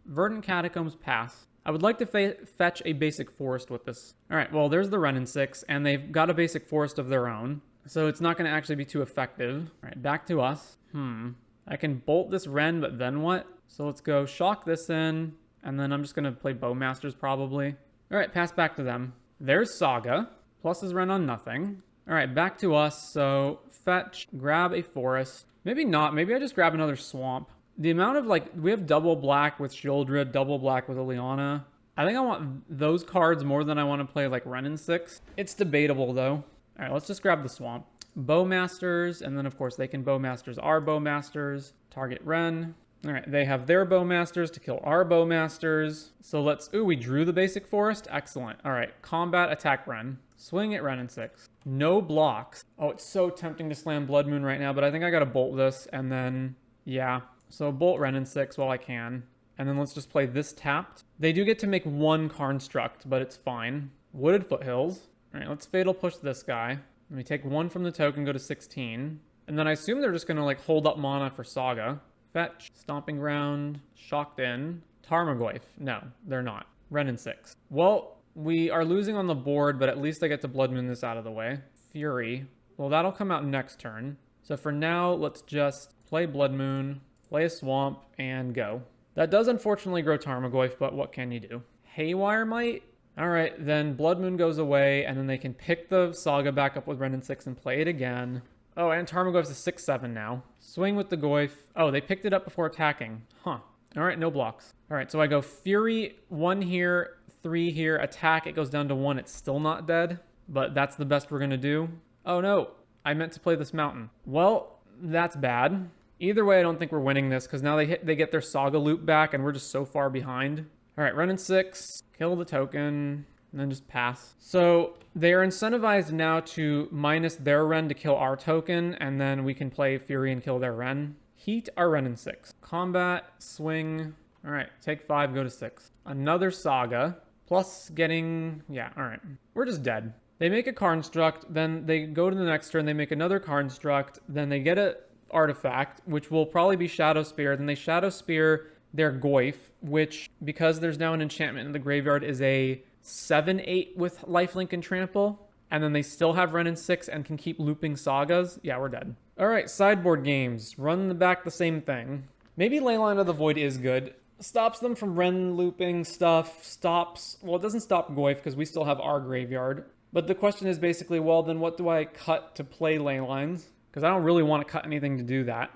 Verdant Catacombs, pass. I would like to fetch a basic forest with this. All right, well, there's the Renin 6, and they've got a basic forest of their own, so it's not going to actually be too effective. All right, back to us. I can bolt this Ren, but then what? So let's go shock this in, and then I'm just going to play Bowmasters probably. All right, pass back to them. There's Saga. Plus is Ren on nothing. All right, back to us. So fetch, grab a forest. Maybe not. Maybe I just grab another swamp. The amount of like, we have double black with Shieldred, double black with Ileana. I think I want those cards more than I want to play like Renin 6. It's debatable though. All right, let's just grab the swamp. Bowmasters, and then of course they can Bowmasters our Bowmasters. Target Ren. All right, they have their Bowmasters to kill our Bowmasters. So let's, ooh, we drew the basic forest. Excellent. All right, combat, attack Ren. Swing at Renin 6. No blocks. Oh, it's so tempting to slam Blood Moon right now, but I think I gotta bolt this, and then, yeah. So bolt Renin 6 while I can. And then let's just play this tapped. They do get to make one construct, but it's fine. Wooded Foothills. All right, let's Fatal Push this guy. Let me take 1 from the token, go to 16. And then I assume they're just gonna like hold up mana for Saga. Fetch, Stomping Ground, Shocked In, Tarmogoyf. No, they're not. Renin 6. Well, We are losing on the board, but at least I get to Blood Moon this out of the way. Fury. Well, that'll come out next turn. So for now, let's just play Blood Moon, play a Swamp, and go. That does unfortunately grow Tarmogoyf, but what can you do? Haywire Might? Alright, then Blood Moon goes away, and then they can pick the Saga back up with Renin 6 and play it again. Oh, and Tarmogoyf's a 6/7 now. Swing with the Goyf. Oh, they picked it up before attacking. Huh. Alright, no blocks. Alright, so I go Fury, 1 here, 3 here, attack, it goes down to 1, it's still not dead. But that's the best we're gonna do. Oh no, I meant to play this mountain. Well, that's bad. Either way, I don't think we're winning this, because now they get their Saga loop back, and we're just so far behind. Alright, run in 6, kill the token, and then just pass. So they are incentivized now to minus their Ren to kill our token, and then we can play Fury and kill their Ren. Heat our Ren in 6. Combat, swing. Alright, take 5, go to 6. Another Saga, plus getting... yeah, alright. We're just dead. They make a Construct, then they go to the next turn, they make another Construct, then they get a artifact, which will probably be Shadow Spear, then they Shadow Spear their Goyf, which, because there's now an enchantment in the graveyard, is a 7/8 with lifelink and trample, and then they still have Ren in 6 and can keep looping Sagas. Yeah, we're dead. Alright, sideboard games. Run back the same thing. Maybe Leyline of the Void is good. Stops them from Ren looping stuff, stops... well, it doesn't stop Goyf because we still have our graveyard. But the question is basically, well, then what do I cut to play Leylines? Because I don't really want to cut anything to do that.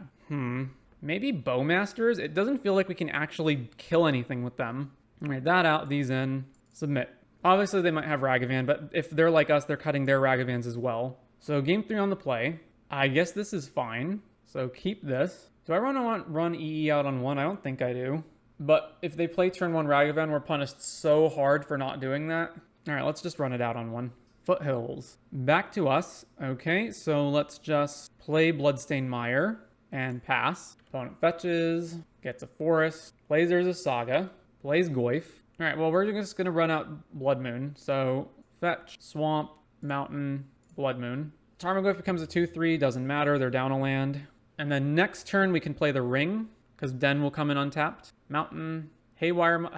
Maybe Bowmasters? It doesn't feel like we can actually kill anything with them. Alright, that out, these in, submit. Obviously they might have Ragavan, but if they're like us, they're cutting their Ragavans as well. So game 3 on the play. I guess this is fine. So keep this. Do I run EE out on 1? I don't think I do. But if they play turn 1 Ragavan, we're punished so hard for not doing that. Alright, let's just run it out on 1. Foothills. Back to us. Okay, so let's just play Bloodstained Mire and pass. Opponent fetches, gets a Forest, plays there's a Saga, plays Goyf. Alright, well, we're just going to run out Blood Moon. So fetch, Swamp, Mountain, Blood Moon. Tarmogoyf becomes a 2/3, doesn't matter, they're down a land. And then next turn we can play the Ring, because Den will come in untapped. Mountain, Haywire.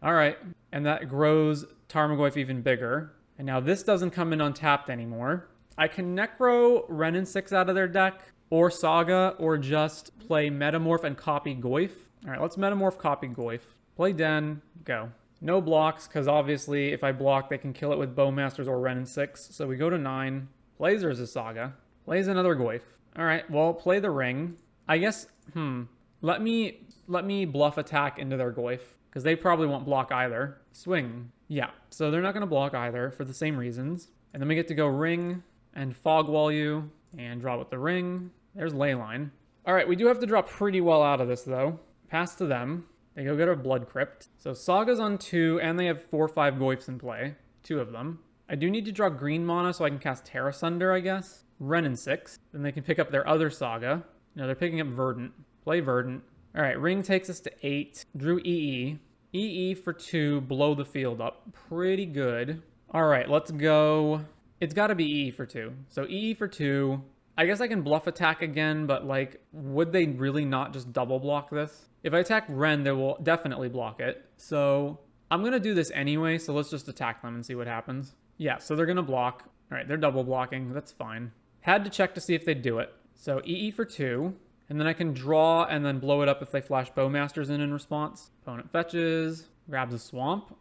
Alright, and that grows Tarmogoyf even bigger. And now this doesn't come in untapped anymore. I can Necro Ren in 6 out of their deck, or Saga, or just play Metamorph and copy Goyf. Alright, let's Metamorph, copy Goyf. Play Den, go. No blocks, because obviously if I block, they can kill it with Bowmasters or Ren in 6. So we go to 9. Plays there's a Saga. Plays another Goyf. Alright, well, play the Ring. I guess, let me bluff attack into their Goyf, because they probably won't block either. Swing. Yeah, so they're not going to block either for the same reasons. And then we get to go Ring and Fog Wall you and draw with the Ring. There's Leyline. Alright, we do have to draw pretty well out of this, though. Pass to them. They go get a Blood Crypt. So Saga's on 2, and they have 4 or 5 Goyfs in play. 2 of them. I do need to draw green mana so I can cast Terra Sunder, I guess. Ren in 6. Then they can pick up their other Saga. No, they're picking up Verdant. Play Verdant. Alright, Ring takes us to 8. Drew EE. EE for 2, blow the field up. Pretty good. Alright, let's go. It's got to be EE for 2. So EE for 2. I guess I can bluff attack again, but like, would they really not just double block this? If I attack Ren, they will definitely block it. So I'm going to do this anyway, so let's just attack them and see what happens. Yeah, so they're going to block. Alright, they're double blocking. That's fine. Had to check to see if they'd do it. So EE for 2. And then I can draw and then blow it up if they flash Bowmasters in response. Opponent fetches, grabs a Swamp.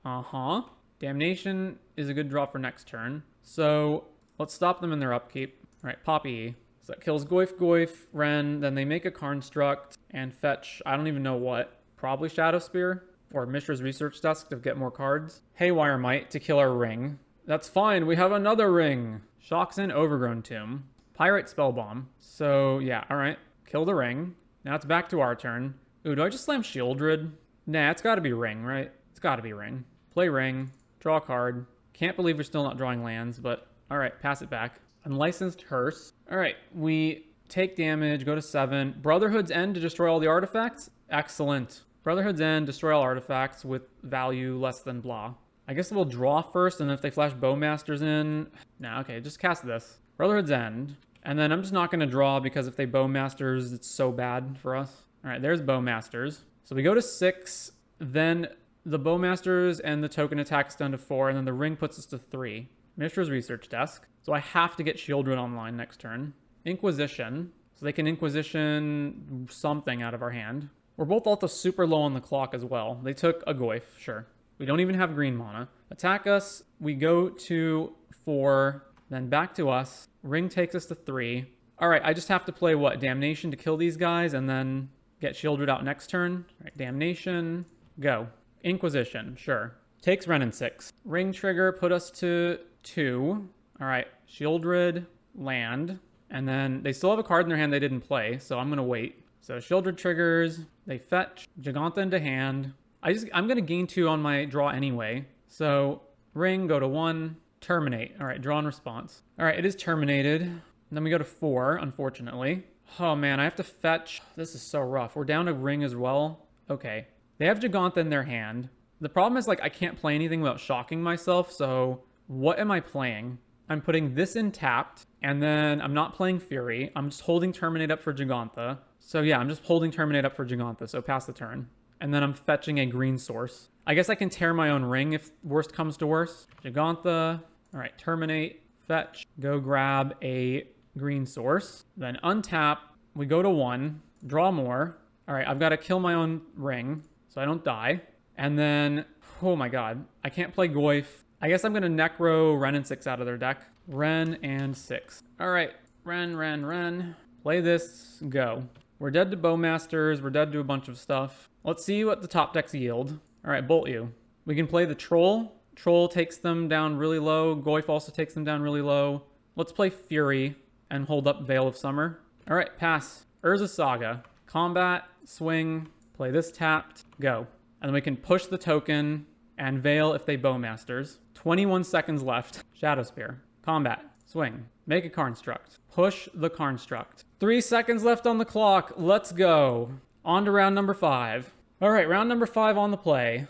Damnation is a good draw for next turn. So let's stop them in their upkeep. All right, pop E. So that kills Goyf, Ren. Then they make a Construct and fetch, I don't even know what. Probably Shadow Spear or Mishra's Research Desk to get more cards. Haywire Might to kill our Ring. That's fine, we have another Ring. Shocks in Overgrown Tomb. Pyrite Spellbomb. So yeah, all right. Kill the Ring. Now it's back to our turn. Ooh, do I just slam Shieldred? Nah, it's gotta be Ring, right? It's gotta be Ring. Play Ring. Draw a card. Can't believe we're still not drawing lands, but alright, pass it back. Unlicensed Hearse. Alright, we take damage, go to 7. Brotherhood's End to destroy all the artifacts? Excellent. Brotherhood's End, destroy all artifacts with value less than blah. I guess we'll draw first, and if they flash Bowmasters in... Nah, okay, just cast this. Brotherhood's End. And then I'm just not going to draw because if they Bowmasters, it's so bad for us. All right, there's Bowmasters. So we go to 6, then the Bowmasters and the token attacks down to 4, and then the ring puts us to 3. Mishra's Research Desk. So I have to get Shieldred online next turn. Inquisition. So they can Inquisition something out of our hand. We're both also super low on the clock as well. They took a Goyf, sure. We don't even have green mana. Attack us. We go to 4, then back to us. Ring takes us to 3. All right, I just have to play, what, Damnation to kill these guys and then get Shieldred out next turn. All right, Damnation, go. Inquisition, sure. Takes Ren and 6. Ring trigger, put us to 2. All right, Shieldred, land. And then they still have a card in their hand they didn't play, so I'm going to wait. So Shieldred triggers, they fetch, Giganta into hand. I'm going to gain 2 on my draw anyway. So ring, go to 1, terminate. All right, draw and response. All right, it is terminated. And then we go to 4, unfortunately. Oh man, I have to fetch. This is so rough. We're down to ring as well. Okay. They have Giganta in their hand. The problem is, like, I can't play anything without shocking myself, so what am I playing? I'm putting this in tapped, and then I'm not playing Fury. I'm just holding Terminate up for Giganta. So yeah, I'm just holding Terminate up for Giganta, so pass the turn. And then I'm fetching a green source. I guess I can tear my own ring if worst comes to worst. Giganta. All right, terminate, fetch, go grab a green source. Then untap, we go to 1, draw more. All right, I've got to kill my own ring so I don't die. And then, oh my god, I can't play Goyf. I guess I'm going to Necro Ren and 6 out of their deck. Ren and 6. All right, Ren. Play this, go. We're dead to Bowmasters. We're dead to a bunch of stuff. Let's see what the top decks yield. All right, Bolt you. We can play the Troll. Troll takes them down really low. Goyf also takes them down really low. Let's play Fury and hold up Veil of Summer. All right, pass. Urza Saga. Combat, swing, play this tapped, go. And then we can push the token and Veil if they Bowmasters. 21 seconds left. Shadow Spear. Combat, swing, make a Construct. Push the Construct. 3 seconds left on the clock. Let's go. On to round number 5. All right, round number 5 on the play.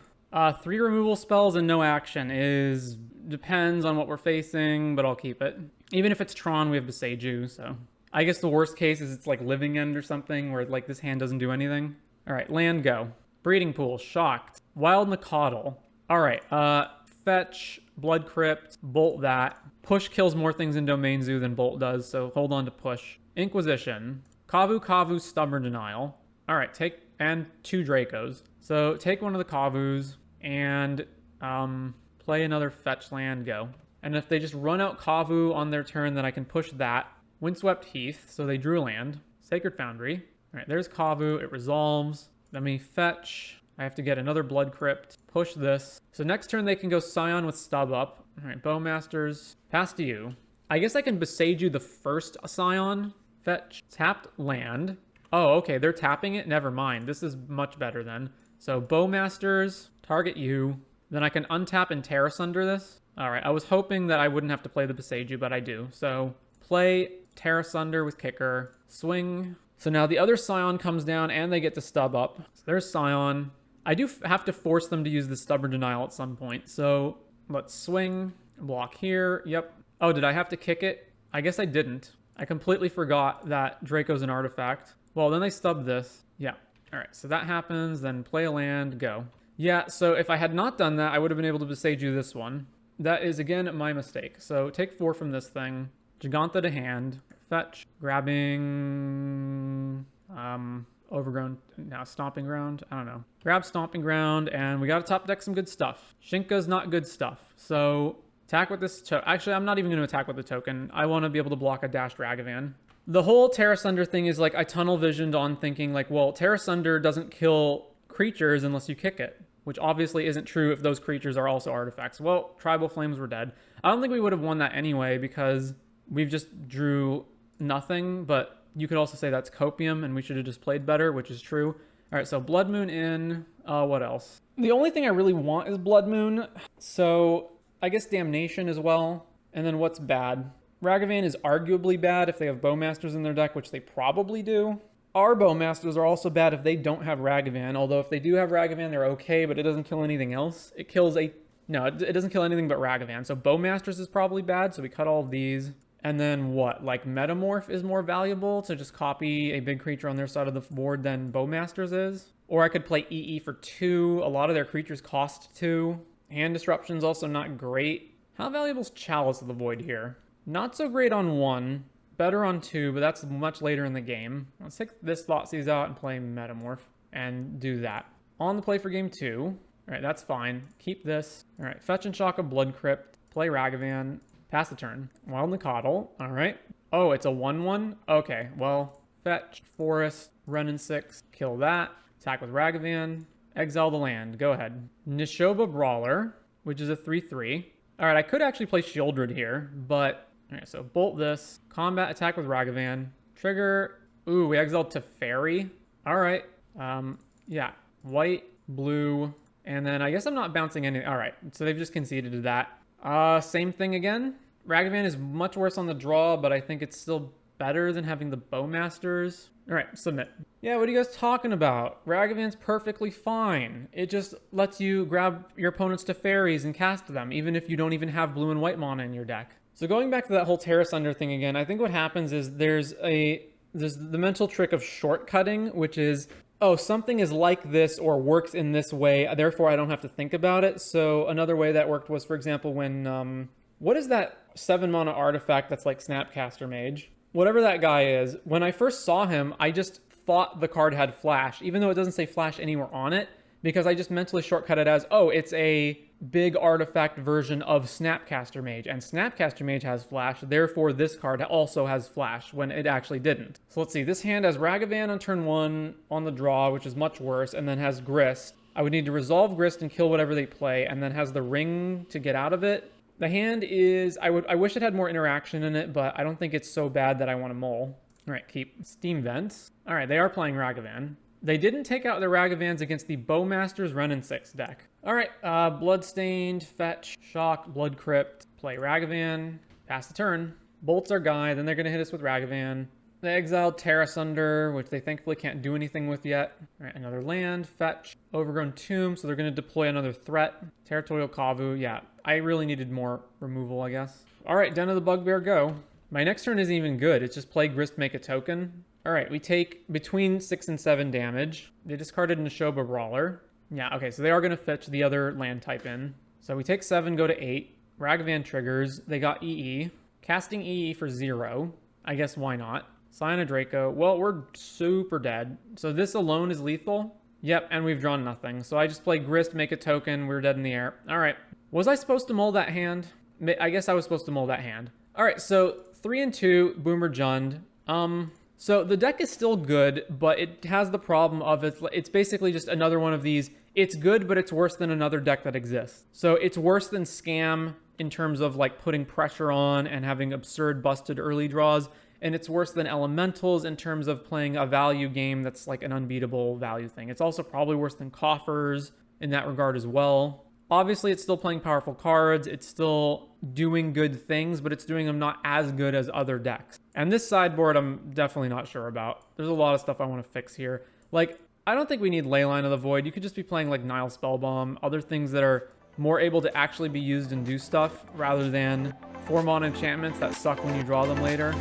3 removal spells and no action depends on what we're facing, but I'll keep it. Even if it's Tron, we have Beseiju, so. I guess the worst case is it's like Living End or something where like this hand doesn't do anything. All right, land, go. Breeding Pool, shocked. Wild Nacatl. All right, fetch, Blood Crypt, bolt that. Push kills more things in Domain Zoo than bolt does, so hold on to push. Inquisition. Kavu, Stubborn Denial. All right, take, and 2 Dracos. So take one of the Kavus and play another fetch land, go. And if they just run out Kavu on their turn, then I can push that. Windswept Heath, so they drew land. Sacred Foundry. All right, there's Kavu, it resolves. Let me fetch. I have to get another Blood Crypt. Push this. So next turn they can go Scion with Stub up. All right, Bowmasters. Pass to you. I guess I can Beseiju the first Scion. Fetch. Tapped land. Oh, okay, they're tapping it? Never mind. This is much better then. So Bowmasters, target you. Then I can untap and Terra Sunder this. All right, I was hoping that I wouldn't have to play the Beseiju, but I do. So play Terra Sunder with Kicker. Swing. So now the other Scion comes down and they get to stub up. So there's Scion. I do have to force them to use the Stubborn Denial at some point. So let's swing. Block here. Yep. Oh, did I have to kick it? I guess I didn't. I completely forgot that Draco's an artifact. Well, then they stub this. Yeah. All right, so that happens. Then play a land, go. Yeah, so if I had not done that, I would have been able to Beseiju this one. That is, again, my mistake. So take 4 from this thing. Giganta to hand. Fetch. Grabbing... Overgrown... Now, Stomping Ground? I don't know. Grab Stomping Ground, and we got to top deck some good stuff. Shinka's not good stuff. So attack with this... Actually, I'm not even going to attack with the token. I want to be able to block a dashed Ragavan. The whole Terra Sunder thing is like I tunnel visioned on thinking like, well, Terra Sunder doesn't kill creatures unless you kick it, which obviously isn't true if those creatures are also artifacts. Well, Tribal Flames were dead. I don't think we would have won that anyway because we've just drew nothing, but you could also say that's Copium and we should have just played better, which is true. All right, so Blood Moon in, what else? The only thing I really want is Blood Moon, so I guess Damnation as well. And then what's bad? Ragavan is arguably bad if they have Bowmasters in their deck, which they probably do. Our Bowmasters are also bad if they don't have Ragavan, although if they do have Ragavan, they're okay, but it doesn't kill anything else. It kills a... No, it doesn't kill anything but Ragavan. So Bowmasters is probably bad, so we cut all of these. And then what? Like Metamorph is more valuable to just copy a big creature on their side of the board than Bowmasters is. Or I could play EE for 2. A lot of their creatures cost 2. Hand Disruption's also not great. How valuable is Chalice of the Void here? Not so great on 1. Better on 2, but that's much later in the game. Let's take this Thoughtseize out and play Metamorph and do that. On the play for game 2. All right, that's fine. Keep this. All right, fetch and shock a Blood Crypt. Play Ragavan. Pass the turn. Wild Nicodle. All right. Oh, it's a 1/1? Okay, well, fetch, forest, run in 6. Kill that. Attack with Ragavan. Exile the land. Go ahead. Nishoba Brawler, which is a 3/3. All right, I could actually play Shieldred here, but... All right, so bolt this. Combat attack with Ragavan. Trigger. Ooh, we exiled Teferi. All right. Yeah. White, blue, and then I guess I'm not bouncing any... All right, so they've just conceded to that. Same thing again. Ragavan is much worse on the draw, but I think it's still better than having the Bowmasters. All right, submit. Yeah, what are you guys talking about? Ragavan's perfectly fine. It just lets you grab your opponent's Teferis and cast them, even if you don't even have blue and white mana in your deck. So going back to that whole Terra Sunder thing again, I think what happens is there's the mental trick of shortcutting, which is, oh, something is like this or works in this way, therefore I don't have to think about it. So another way that worked was, for example, when, what is that 7 mana artifact that's like Snapcaster Mage? Whatever that guy is, when I first saw him, I just thought the card had flash, even though it doesn't say flash anywhere on it, because I just mentally shortcut it as, oh, it's a big artifact version of Snapcaster Mage, and Snapcaster Mage has flash, therefore this card also has flash, when it actually didn't. So let's see, this hand has Ragavan on turn 1 on the draw, which is much worse, and then has Grist. I would need to resolve Grist and kill whatever they play, and then has the Ring to get out of it. The hand is, I wish it had more interaction in it, but I don't think it's so bad that I want to mull. All right, keep. Steam Vents. All right, they are playing Ragavan. They didn't take out their Ragavans against the Bowmasters Run in 6 deck. All right, Bloodstained, fetch, shock, Blood Crypt, play Ragavan, pass the turn. Bolt's our guy, then they're going to hit us with Ragavan. They exiled Terra Sunder, which they thankfully can't do anything with yet. All right, another land, fetch, Overgrown Tomb, so they're going to deploy another threat. Territorial Kavu, yeah, I really needed more removal, I guess. All right, Den of the Bugbear, go. My next turn isn't even good. It's just play Grist, make a token. All right, we take between 6 and 7 damage. They discarded Nishoba Brawler. Yeah, okay, so they are going to fetch the other land type in. So we take 7, go to 8. Ragavan triggers. They got EE. Casting EE for 0. I guess why not? Sign a Draco. Well, we're super dead. So this alone is lethal. Yep, and we've drawn nothing. So I just play Grist, make a token. We're dead in the air. All right. Was I supposed to mull that hand? I guess I was supposed to mull that hand. All right, so 3 and 2, Boomer Jund. So the deck is still good, but it has the problem of it's basically just another one of these. It's good, but it's worse than another deck that exists. So it's worse than Scam in terms of like putting pressure on and having absurd busted early draws. And it's worse than Elementals in terms of playing a value game that's like an unbeatable value thing. It's also probably worse than Coffers in that regard as well. Obviously, it's still playing powerful cards. It's still doing good things, but it's doing them not as good as other decks. And this sideboard, I'm definitely not sure about. There's a lot of stuff I want to fix here. Like, I don't think we need Leyline of the Void. You could just be playing like Nile Spellbomb, other things that are more able to actually be used and do stuff rather than 4 mana enchantments that suck when you draw them later.